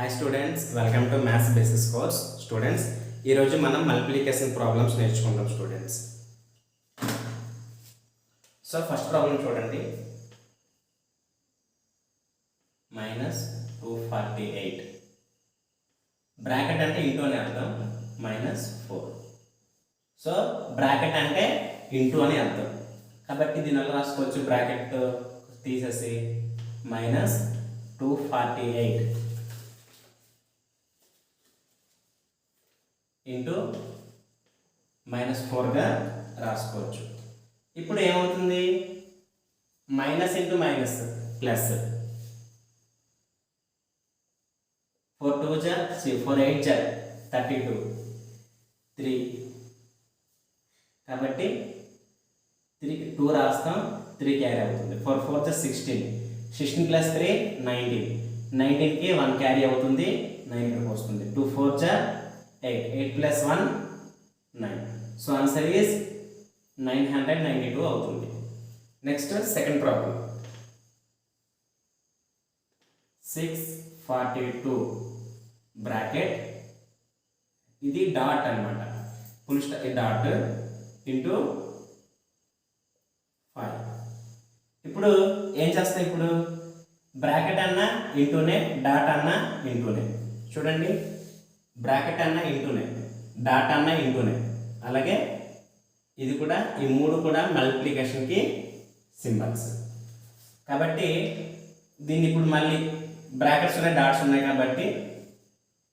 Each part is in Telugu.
Hi students, welcome to maths basis course. Students, ఈరోజు మనం మల్టిప్లికేషన్ ప్రాబ్లమ్స్ నేర్చుకుందాం స్టూడెంట్స్. సో ఫస్ట్ ప్రాబ్లం చూడండి. -248 బ్రాకెట్ అంటే ఇంటూ అని అర్థం, -4. సో బ్రాకెట్ అంటే ఇంటూ అని అర్థం కాబట్టి దీని ఎలా రాసుకోవచ్చు, బ్రాకెట్ తీసేసి -248 ఇంటూ -4గా రాసుకోవచ్చు. ఇప్పుడు ఏమవుతుంది, మైనస్ ఇంటూ మైనస్ ప్లస్, 4 2 జా 4 8 జా 32 3 కాబట్టి 2 రాస్తాం, 3 క్యారీ అవుతుంది. 4 4 జా 16 16 ప్లస్ 3 19 19కి 1 క్యారీ అవుతుంది, 9 ఇక్కడికి వస్తుంది. 2 4 జా 8 8 ప్లస్ 1 9. సో ఆన్సర్ ఈజ్ 992 అవుతుంది. Next second problem. 642 బ్రాకెట్, ఇది డాట్ అన్నమాట, ఫుల్ స్టాప్ డాట్ ఇంటూ 5. ఇప్పుడు ఏం చేస్తాం, ఇప్పుడు బ్రాకెట్ అన్న ఇంటూనే, డాట్ అన్న ఇంటూనే. చూడండి, బ్రాకెట్ అన్న ఇంటూనే, డాట్ అన్న ఇంటూనే, అలాగే ఇది కూడా, ఈ మూడు కూడా మల్టిప్లికేషన్కి సింబల్స్. కాబట్టి దీన్ని ఇప్పుడు మళ్ళీ బ్రాకెట్స్ ఉన్నాయి, డాట్స్ ఉన్నాయి కాబట్టి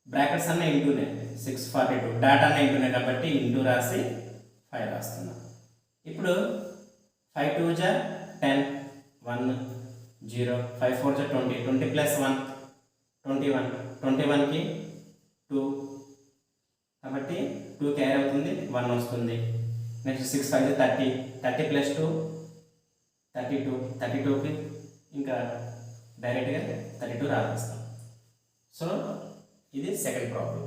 బ్రాకెట్స్ అన్న ఇంటూనే, 642 డాట్ అన్న ఇంటూనే కాబట్టి ఇంటూ రాసి 5 రాస్తున్నాం. ఇప్పుడు 5 2 జా 10 1 0 5 4 జా 20 20 ప్లస్ 1 21 21కి 2 కాబట్టి 2 క్యారీ అవుతుంది, 1 వస్తుంది. నెక్స్ట్ 6 5 30 30 ప్లస్ 2 32 32కి ఇంకా డైరెక్ట్గా 32 రాస్తాం. సో ఇది సెకండ్ ప్రాబ్లం.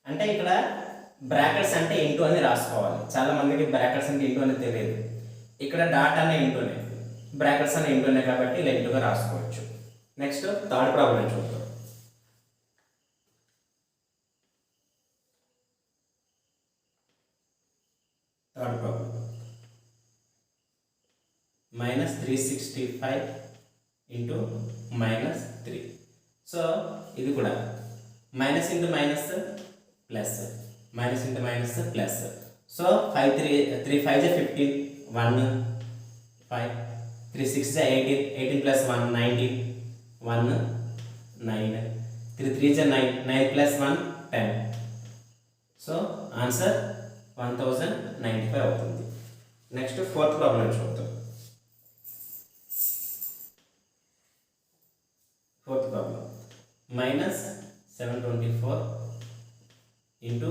అంటే ఇక్కడ బ్రాకెట్స్ అంటే ఇంటూ అని రాసుకోవాలి. చాలా మందికి బ్రాకెట్స్ అంటే ఇంటూ అని తెలియదు. ఇక్కడ డాట్ అనే ఇంటూనే, బ్రాకెట్స్ అనే ఇంటూనే కాబట్టి ఇలా ఇంటూగా రాసుకోవచ్చు. నెక్స్ట్ థర్డ్ ప్రాబ్లం చూద్దాం. Third problem -365 into -3. సో ఇది కూడా minus into minus plus, minus into minus plus. So 5 3 5 జా 15 1 5 3 6 జా 18 18 ప్లస్ 1 19 1 9 3 3 జా 9 9 ప్లస్ 1 10. సో ఆన్సర్ 1095 అవుతుంది. నెక్స్ట్ ఫోర్త్ ప్రాబ్లం చూద్దాం. Fourth problem -724 into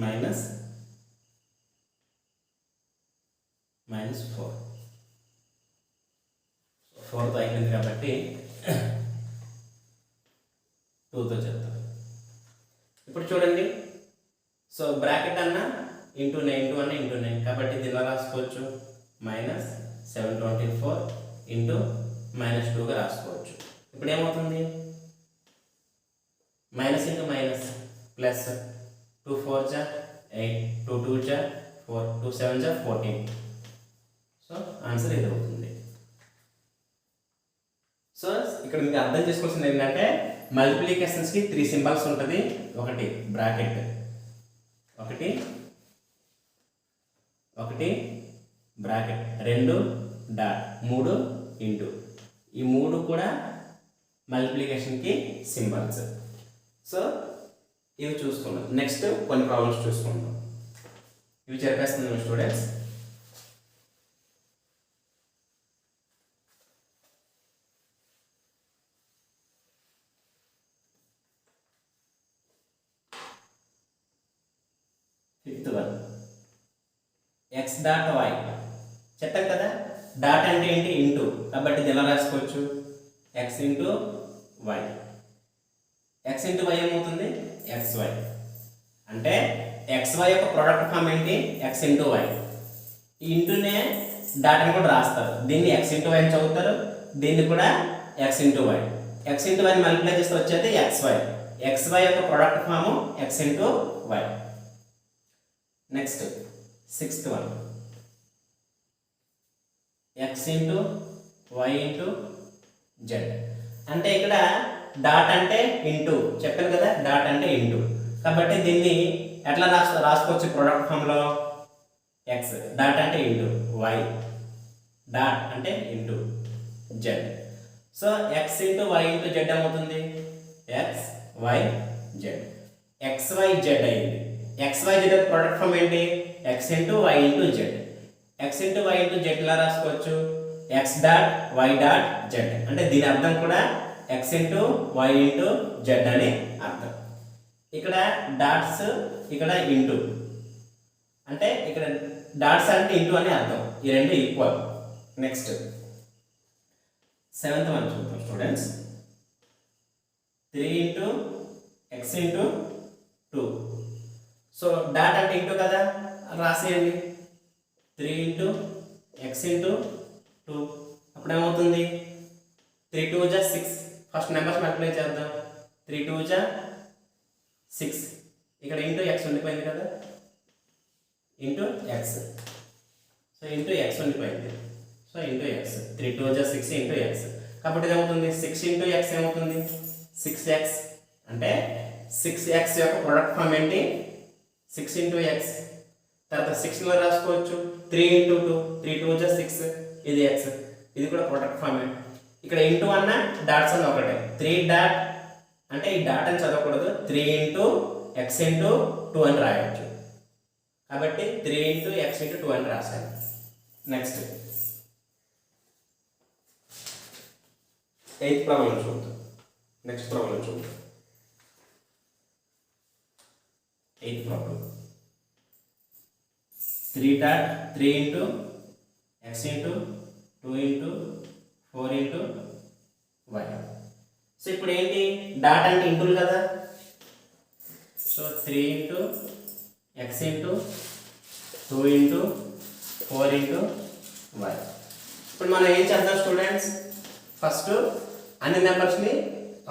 -4. 4తో అయిపోయింది కాబట్టి 2తో చెప్తాం. ఇప్పుడు చూడండి, సో బ్రాకెట్ అన్న ఇంటూనే, ఇంటూ అన్న ఇంటూనే కాబట్టి దీనిలో రాసుకోవచ్చు, -724 ఇంటూ -2గా రాసుకోవచ్చు. ఇప్పుడు ఏమవుతుంది, మైనస్ ఇంటూ మైనస్ ప్లస్, 2 4 జా 8 2 2 జా 4 2 7 జా 14. సో ఆన్సర్ ఇది అవుతుంది. సో ఇక్కడ మీకు అర్థం చేసుకోవాల్సింది ఏంటంటే, మల్టిప్లికేషన్స్కి 3 సింబల్స్ ఉంటుంది. ఒకటి బ్రాకెట్, ఒకటి బ్రాకెట్, 2 డాట్, 3 ఇంటూ. ఈ మూడు కూడా మల్టిప్లికేషన్కి సింబల్స్. సో ఇవి చూసుకున్నాం. నెక్స్ట్ కొన్ని ప్రాబ్లమ్స్ చూసుకుందాం. ఇవి చెప్పేస్తున్నాం students. Fifth one, x dot y. చెప్పారు కదా, డాట్ అంటే ఏంటి, ఇంటూ, కాబట్టి ఇది ఎలా రాసుకోవచ్చు, x into y. X into y ఏమవుతుంది, ఎక్స్ వై. అంటే ఎక్స్ వై యొక్క ప్రోడక్ట్ ఫామ్ ఏంటి, ఎక్స్ ఇంటూ వై. ఈ ఇంటూనే డాట్ అని కూడా రాస్తారు. దీన్ని ఎక్స్ ఇంటూ వై అని చదువుతారు, దీన్ని కూడా x into y. X into వైని మల్టిప్లై చేస్తే వచ్చేది ఎక్స్వై. ఎక్స్వై యొక్క product form x into y. Next 6th one, x into y into z. అంటే ఇక్కడ డాట్ అంటే ఇంటూ చెప్పాను కదా, డాట్ అంటే ఇంటూ. కాబట్టి దీన్ని ఎట్లా రాసుకోవచ్చు ప్రోడక్ట్ ఫామ్లో? ఎక్స్ డాట్ అంటే ఇంటూ వై డాట్ అంటే into z. So x into y into z ఏమవుతుంది? X y z. X y z అయింది. X y z product form ఏంటి? X into y into z. X into y into z ఎలా రాసుకోవచ్చు? X dot y dot z. అంటే దీని అర్థం కూడా x into y into z అని అర్థం. ఇక్కడ డాట్స్, ఇక్కడ ఇంటూ, అంటే ఇక్కడ డాట్స్ అంటే ఇంటూ అని అర్థం. ఈ రెండు ఈక్వల్. నెక్స్ట్ 7th వన్ చూద్దాం students. 3 into x into 2. So dot అంటే ఇంటూ కదా, రాసేయండి. 3 ఇంటూ ఎక్స్ ఇంటూ 2. అప్పుడు ఏమవుతుంది? 3 2 జా 6. ఫస్ట్ నెంబర్స్ మల్టిప్లై చేద్దాం. 3 2 జా 6. ఇక్కడ ఇంటూ ఎక్స్ ఉండిపోయింది కదా, into x. So into x ఉండిపోయింది. So into x. 3 2 జా 6 ఇంటూ ఎక్స్. కాబట్టి ఇది ఏమవుతుంది? 6 ఇంటూ ఎక్స్ ఏమవుతుంది? 6x. అంటే 6x యొక్క ప్రొడక్ట్ ఫామ్ ఏంటి? 6 ఇంటూ ఎక్స్. తర్వాత 6లో రాసుకోవచ్చు 3 ఇంటూ 2. 3 2 జా 6. ఇది ఎక్స్. ఇది కూడా ప్రొడక్ట్ ఫామే. ఇక్కడ ఇంటూ అన్న డాట్స్ అన్న ఒకటే. 3 డాట్ అంటే ఈ డాట్ అని చదవకూడదు. 3 ఇంటూ ఎక్స్ ఇంటూ 2 అని రాయవచ్చు. కాబట్టి 3 ఇంటూ ఎక్స్ ఇంటూ 2 అని రాశాను. నెక్స్ట్ 8th ప్రాబ్లం చూద్దాం. నెక్స్ట్ ప్రాబ్లం చూద్దాం. 8th problem. 3 dot 3 into x into 2 into 4 into y. So ఇప్పుడు ఏంటి? డాట్ అంటే ఇంటూలు కదా. So 3 into x into 2 into 4 into y. ఇప్పుడు మనం ఏం చేద్దాం స్టూడెంట్స్? ఫస్ట్ అన్ని నెంబర్స్ని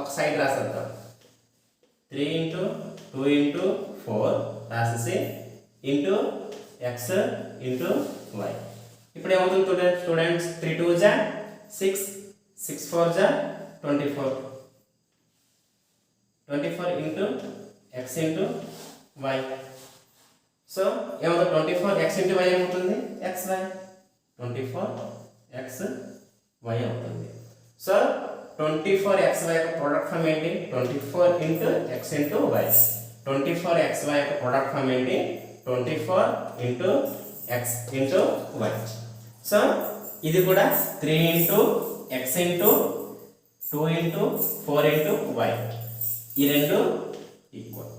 ఒక సైడ్ రాసేద్దాం. 3 ఇంటూ 2 ఇంటూ 4 రాసేసి ఇంటూ ఎక్స్ ఇంటూ వై. ఇప్పుడు ఏమవుతుంది స్టూడెంట్స్? 3 2 జా 6, 6 4 జా 24. 24 into x into y. So ఏమవుతుంది? 24 ఎక్స్ ఇంటూ వై ఏమవుతుంది? X y. 24 ఎక్స్ వై అవుతుంది. సో 24 ఎక్స్ వై యొక్క ప్రోడక్ట్ ఫామ్ ఏంటి? 24 into x into y. 24 x y యొక్క ప్రోడక్ట్ ఫామ్ ఏంటి? 24 into x into y. So ఇది కూడా 3 into x into 2 into 4 into y. ఈ రెండు ఈక్వల్.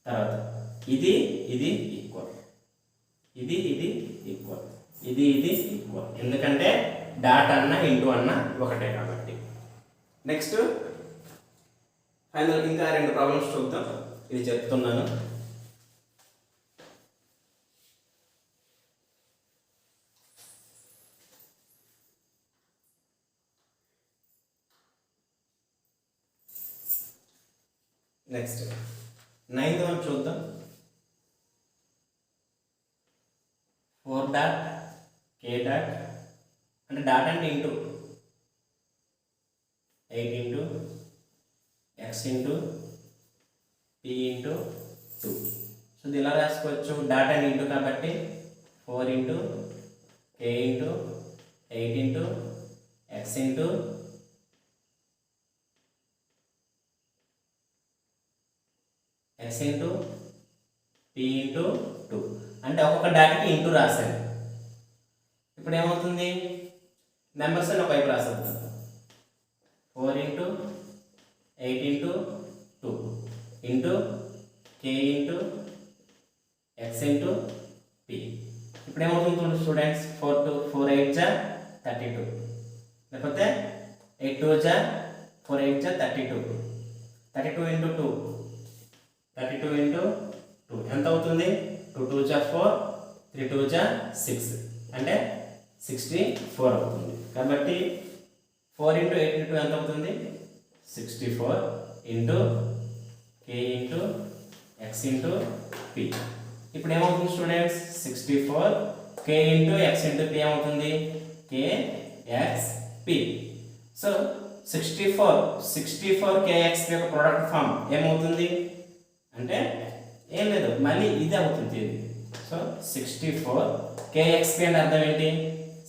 తర్వాత ఇది ఇది ఈక్వల్, ఇది ఇది ఈక్వల్, ఇది ఇది ఈక్వల్. ఎందుకంటే డాట్ అన్న ఇంటూ అన్న ఒకటే కాబట్టి. నెక్స్ట్ ఫైనల్ ఇంకా 2 ప్రాబ్లమ్స్ చూద్దాం. ఇది చెప్తున్నాను. నెక్స్ట్ 9th వన్ చూద్దాం. 4 డాట్ k డాట్ అంటే డాట్ అంటే into 8 into x into p into 2. So ఇది ఇలా రాసుకోవచ్చు. డాట్ అండ్ ఇంటూ కాబట్టి 4 into k into 8 into x into x into p into 2. అంటే ఒక్కొక్క డాట్కి ఇంటూ రాశాను. ఇప్పుడు ఏమవుతుంది? నెంబర్స్ అని ఒకవైపు రాసేద్దాం. 4 into 8 into 2 into k into x into p. ఇప్పుడు ఏమవుతుంది స్టూడెంట్స్? 4 8 జా 32, లేకపోతే 8 2 జా 4 8 జా 32. 32 ఇంటూ 2, 32 ఇంటూ 2 ఎంత అవుతుంది? 2 2 జా 4, 3 2 జా 6. అంటే 64 అవుతుంది. కాబట్టి 4 ఇంటూ 8 ఇంటూ ఎంత అవుతుంది? 64 into k into x into p. ఇప్పుడు ఏమవుతుంది students? 64 k into x into p ఏమవుతుంది? kxp. సో 64 kx యొక్క ప్రోడక్ట్ ఫామ్ ఏమవుతుంది అంటే ఏం లేదు, మళ్ళీ ఇది అవుతుంది ఇది. సో 64 kxp అంటే అర్థం ఏంటి?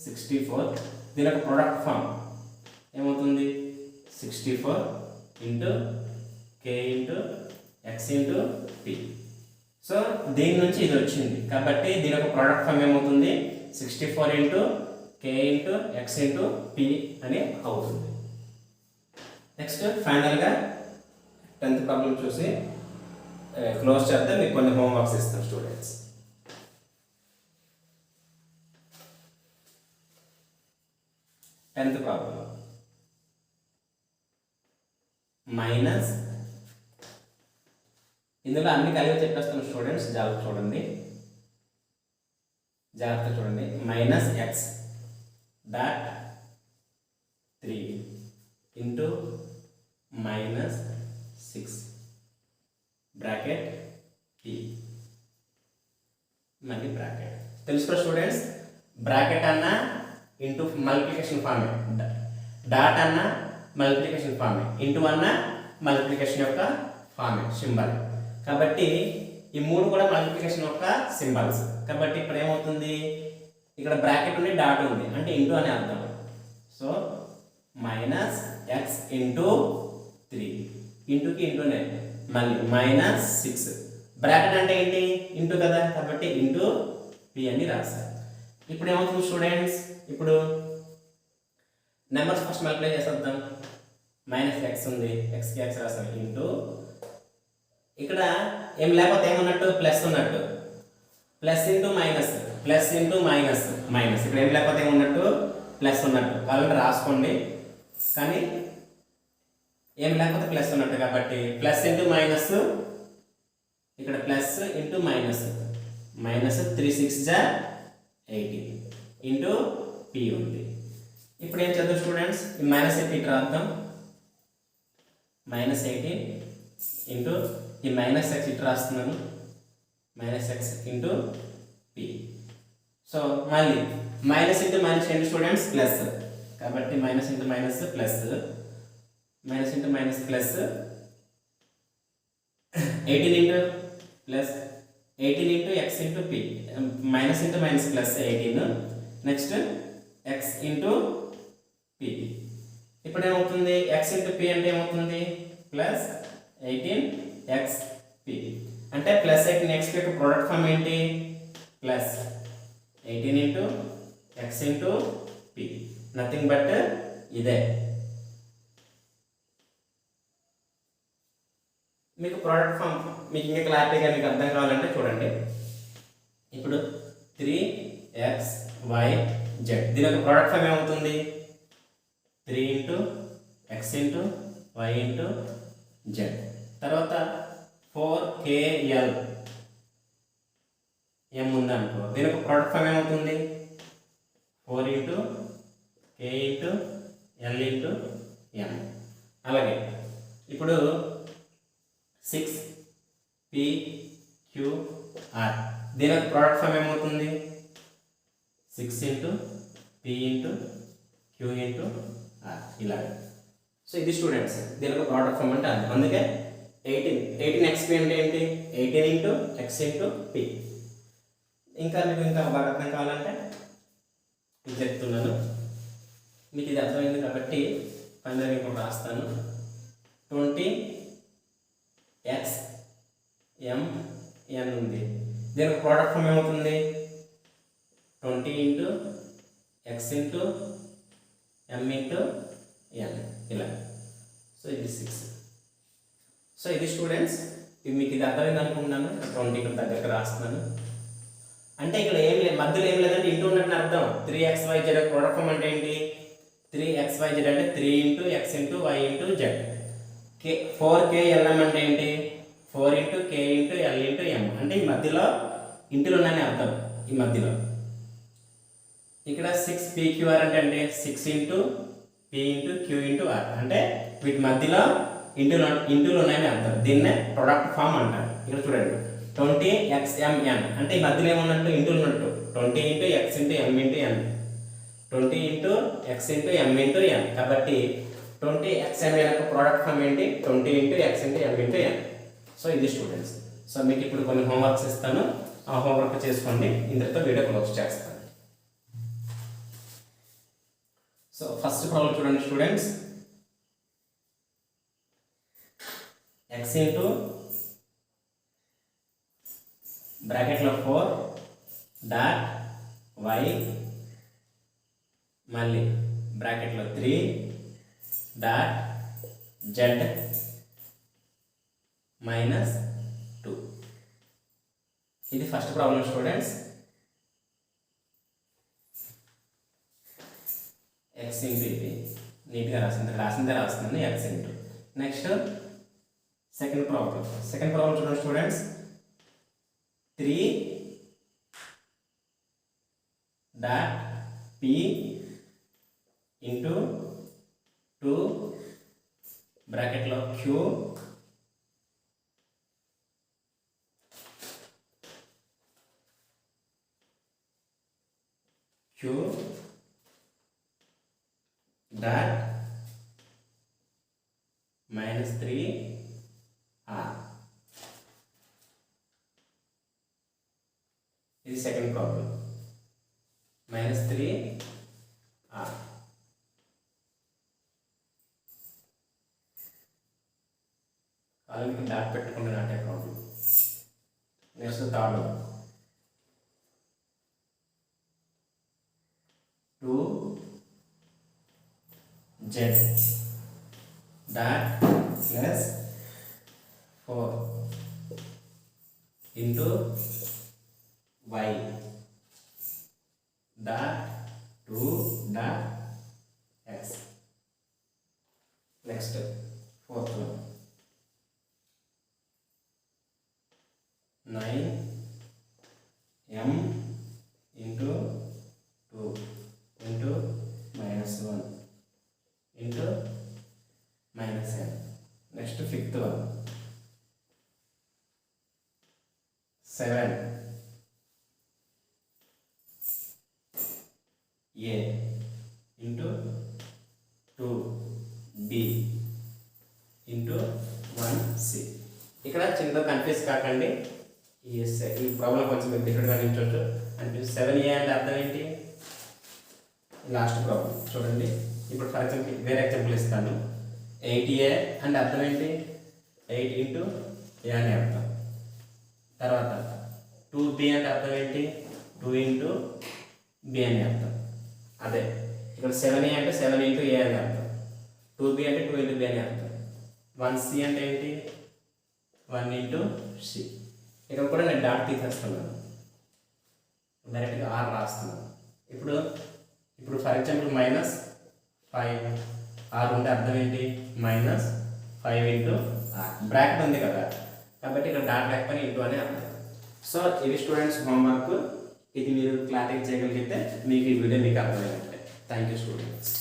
64 దీని యొక్క ప్రోడక్ట్ ఫామ్ ఏమవుతుంది? 64 into k into x into p. So దీని నుంచి ఇది వచ్చింది కాబట్టి దీని యొక్క ప్రోడక్ట్ ఫామ్ ఏమవుతుంది? 64 into k into x into p అని అవుతుంది. నెక్స్ట్ ఫైనల్గా 10th ప్రాబ్లం చూసి క్లోజ్ చేద్దాం. మీకు కొన్ని హోంవర్క్స్ ఇస్తాం స్టూడెంట్స్. టెన్త్ ప్రాబ్లం మైనస్, ఇందులో అన్ని కలిపి చెప్పేస్తాను స్టూడెంట్స్, జాగ్రత్త చూడండి. Minus X dot 3 into minus 6 bracket p మళ్ళీ బ్రాకెట్. తెలుసుకో స్టూడెంట్స్, బ్రాకెట్ అన్న ఇంటూ మల్టిప్లికేషన్ ఫార్మే, డాట్ అన్న మల్టిప్లికేషన్ ఫార్మే, ఇంటూ అన్న మల్టిప్లికేషన్ యొక్క ఫార్మే సింబల్. కాబట్టి ఈ మూడు కూడా మల్టిప్లికేషన్ యొక్క సింబల్స్. కాబట్టి ఇప్పుడు ఏమవుతుంది? ఇక్కడ బ్రాకెట్ ఉంది, డాట్ ఉంది అంటే ఇంటూ అని అర్థం. సో మైనస్ ఎక్స్ ఇంటూ 3 ఇంటూకి ఇంటూనే మళ్ళీ మైనస్ 6 బ్రాకెట్ అంటే ఏంటి? ఇంటూ కదా, కాబట్టి ఇంటూ p అని రాస్తారు. ఇప్పుడు ఏమవుతుంది స్టూడెంట్స్? ఇప్పుడు నెంబర్స్ ఫస్ట్ మల్టిప్లై చేసేద్దాం. మైనస్ ఎక్స్ ఉంది, ఎక్స్కి ఎక్స్ రాస్తాం ఇంటూ, ఇక్కడ ఏం లేకపోతే ఏమన్నట్టు? ప్లస్ ఉన్నట్టు, plus into minus, plus into minus minus. ఇక్కడ ఏం లేకపోతే ఏమన్నట్టు? ప్లస్ ఉన్నట్టు. కావాలంటే రాసుకోండి, కానీ ఏం లేకపోతే ప్లస్ ఉన్నట్టు కాబట్టి ప్లస్ ఇంటూ మైనస్, ఇక్కడ ప్లస్ ఇంటూ మైనస్, మైనస్ 3 6 జా 18 ఇంటూ p ఉంది. ఇప్పుడు ఏం చదువు స్టూడెంట్స్? ఈ మైనస్ అయితే ఇటు రాద్దాం. మైనస్ 18 ఇంటూ ఈ మైనస్ ఎక్స్ ఇటు రాస్తున్నాను, minus X into p. So మళ్ళీ మైనస్ ఇంటూ మైనస్ ఏంటి స్టూడెంట్స్? ప్లస్. కాబట్టి minus into minus plus, minus into minus plus 18 into plus 18 into x into p, minus into minus plus 18, next X into p. ఇప్పుడు ఏమవుతుంది? ఎక్స్ ఇంటూ p అంటే ఏమవుతుంది? ప్లస్ 18 ఎక్స్ p అంటే ప్లస్ 18 ఎక్స్ యొక్క ప్రోడక్ట్ ఫామ్ ఏంటి? Plus 18 into x into p, nothing but ఇదే. మీకు ప్రోడక్ట్ ఫామ్ మీకు ఇంకా క్లారిటీగా మీకు అర్థం కావాలంటే చూడండి. ఇప్పుడు 3xyz దీని యొక్క ప్రోడక్ట్ ఫామ్ ఏమవుతుంది? 3 into x into y into z. తర్వాత 4kl m ఉందనుకో, దీని యొక్క ప్రోడక్ట్ ఫామ్ ఏమవుతుంది? 4 into k into l into m. అలాగే ఇప్పుడు 6pqr దీని యొక్క ప్రోడక్ట్ ఫామ్ ఏమవుతుంది? 6 into p into q into r ఇలాగ. సో ఇది స్టూడెంట్స్ దీని యొక్క ప్రోడక్ట్ ఫామ్ అంటే అది. అందుకే 18 xp అంటే ఏంటి? 18 ఇంటూ x ఇంటూ p. ఇంకా మీకు ఇంకా బాగా అర్థం కావాలంటే ఇది చెప్తున్నాను, మీకు ఇది అర్థమైంది కాబట్టి ఫైనల్గా ఇప్పుడు రాస్తాను. 20xmn ఉంది, దీనికి ప్రోడక్ట్ ఫామ్ ఏమవుతుంది? 20 into x into m into n ఇలా. సో ఇది 6. సో ఇది స్టూడెంట్స్, ఇది మీకు ఇది అర్థమైంది అనుకుంటున్నాను. 20 ఇక్కడ దగ్గరకు రాస్తున్నాను. అంటే ఇక్కడ ఏం లేదు, మధ్యలో ఏం లేదంటే ఇంటూ ఉన్నట్టు అర్థం. 3xyz ప్రోడక్ట్ ఫామ్ అంటే ఏంటి? 3xyz అంటే 3 into x into y into z. 4klm అంటే ఏంటి? 4 into k into l into m. అంటే ఈ మధ్యలో ఇంటిలో ఉన్నాయని అర్థం. ఈ మధ్యలో ఇక్కడ 6 PQR అంటే అంటే 6 into P into Q into R అంటే వీటి మధ్యలో ఇంటూలు ఉన్నాయని అర్థం. దీన్నే ప్రొడక్ట్ ఫామ్ అంటారు. ఇక్కడ చూడండి 20XMN అంటే ఈ మధ్యలో ఏమన్నట్టు ఇంటూలు ఉన్నట్టు 20 into X into M into N 20 into X into M into N కాబట్టి 20XMN యొక్క ప్రోడక్ట్ ఫామ్ ఏంటి 20 into X into M into N. So ఇది స్టూడెంట్స్. సో మీకు ఇప్పుడు కొన్ని హోంవర్క్స్ ఇస్తాను, ఆ హోంవర్క్ చేసుకోండి. ఇందులో వీడియో క్లోజ్ చేస్తాను. సో ఫస్ట్ ప్రాబ్లం చూడండి స్టూడెంట్స్. X ఇంటూ బ్రాకెట్లో 4 డాట్ y మళ్ళీ బ్రాకెట్లో 3 డాట్ z మైనస్ 2. ఇది first problem students. X into ఇది నీట్గా రాసిందే రాస్తున్నాను X into. Next second problem చూడండి స్టూడెంట్స్. 3 డాట్ P ఇంటూ 2 బ్రాకెట్లో Q డాట్ మైనస్ 3R. ఇది సెకండ్ ప్రాబ్లం. Minus 3R. కాలనికి డాట్ పెట్టుకుంటే నాటే problem. Next third 2Z dot plus 4 into y dot 2 dot x. Next fourth 9m into 2 into minus 1 into minus n. Next fifth 7a into 2b into 1c. ఇక్కడ చిన్నగా కన్ఫ్యూజ్ కాకండి. ఈ ప్రాబ్లం కొంచెం మీకు డిఫరెంట్గా అనిపించవచ్చు. అంటే 7a అంటే అర్థం ఏంటి? లాస్ట్ ప్రాబ్లం చూడండి. ఇప్పుడు ఫర్ ఎగ్జాంపుల్ వేరే ఎగ్జాంపుల్ ఇస్తాను. 8a అంటే అర్థం ఏంటి? 8 ఇంటూ a అని అర్థం. తర్వాత 2b అంటే అర్థం ఏంటి? 2 ఇంటూ b అని అర్థం. అదే ఇక్కడ 7a అంటే 7 ఇంటూ a అని అర్థం. 2b అంటే 2 ఇంటూ b అని అర్థం. 1c అంటే ఏంటి? 1 ఇంటూ c. ఇక్కడ కూడా నేను డాట్ తీసేస్తున్నాను, డైరెక్ట్గా R రాస్తున్నాను. ఇప్పుడు ఫర్ ఎగ్జాంపుల్ మైనస్ 5R ఉంటే అర్థం ఏంటి? Minus 5 into R. బ్రాకెట్ ఉంది కదా కాబట్టి ఇక్కడ డాట్ లేకపోయినా ఇంటూ అని అర్థం. సో ఇది స్టూడెంట్స్ హోంవర్క్. ఇది మీరు క్లారిటీ చేయగలిగితే మీకు ఈ వీడియో మీకు అర్థమైనట్టే. Thank you students.